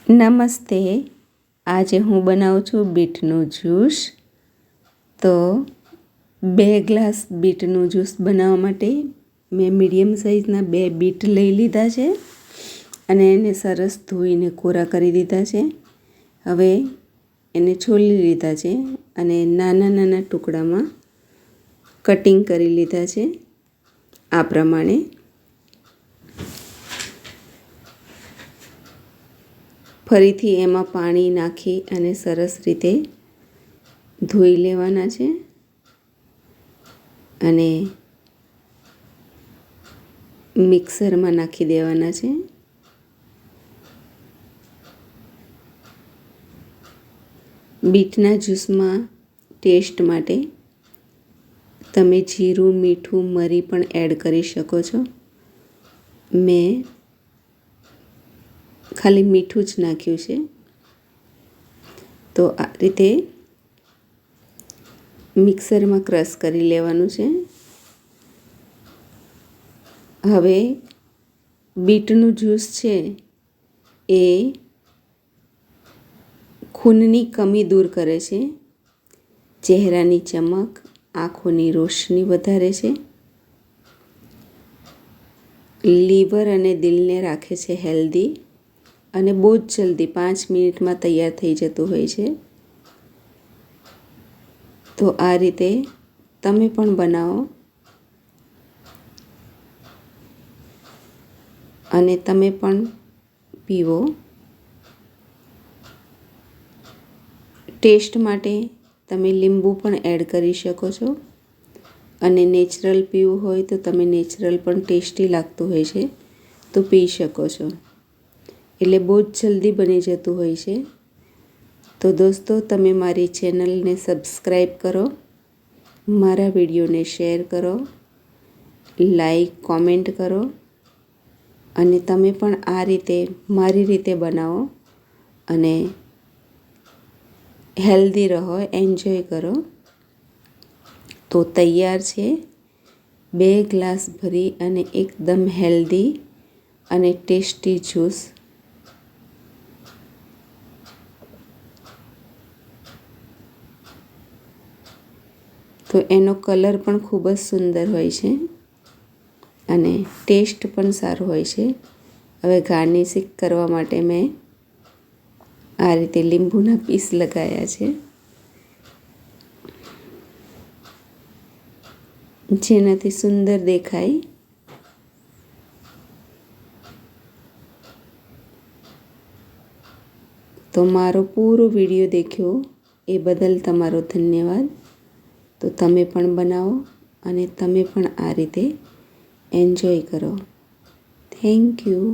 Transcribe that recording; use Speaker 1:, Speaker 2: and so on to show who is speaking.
Speaker 1: નમસ્તે. આજે હું બનાવું છું બીટનું જ્યુસ. તો 2 ગ્લાસ બીટનું જ્યુસ બનાવવા માટે મેં મીડિયમ સાઇઝના 2 બીટ લઈ લીધા છે અને એને સરસ ધોઈને કોરા કરી દીધા છે. હવે એને છોલી લીધા છે અને નાના નાના ટુકડામાં કટિંગ કરી લીધા છે. આ પ્રમાણે ફરીથી એમાં પાણી નાખી અને સરસ રીતે ધોઈ લેવાના છે અને મિક્સરમાં નાખી દેવાના છે. બીટના જ્યુસમાં ટેસ્ટ માટે તમે જીરું, મીઠું, મરી પણ એડ કરી શકો છો. મેં ખાલી મીઠું જ નાખ્યું છે. તો આ રીતે મિક્સરમાં ક્રશ કરી લેવાનું છે. હવે બીટનું જ્યુસ છે એ ખૂનની કમી દૂર કરે છે, ચહેરાની ચમક, આંખોની રોશની વધારે છે, લીવર અને દિલને રાખે છે હેલ્ધી અને બહુ જ જલ્દી 5 મિનિટમાં તૈયાર થઈ જતું હોય છે. તો આ રીતે તમે પણ બનાવો અને તમે પણ પીવો. ટેસ્ટ માટે તમે લીંબુ પણ એડ કરી શકો છો અને નેચરલ પીવું હોય તો તમે નેચરલ પણ ટેસ્ટી લાગતું હોય છે તો પી શકો છો. એટલે બહુ જ જલ્દી બની જતું હોય છે. તો દોસ્તો, તમે મારી ચેનલને સબસ્ક્રાઈબ કરો, મારા વિડીયોને શેર કરો, લાઈક, કોમેન્ટ કરો અને તમે પણ આ રીતે મારી રીતે બનાવો અને હેલ્ધી રહો, એન્જોય કરો. તો તૈયાર છે 2 ગ્લાસ ભરી અને એકદમ હેલ્ધી અને ટેસ્ટી જ્યુસ. તો એનો કલર પણ ખૂબ જ સુંદર હોય છે અને ટેસ્ટ પણ સારો હોય છે. હવે ગાર્નિશિંગ કરવા માટે મેં આ રીતે લીંબુના પીસ લગાવ્યા છે, જેનાથી સુંદર દેખાય. તો મારો પૂરો વિડીયો દેખ્યો એ બદલ તમારો ધન્યવાદ. તો તમે પણ બનાવો અને તમે પણ આ રીતે એન્જોય કરો. Thank you.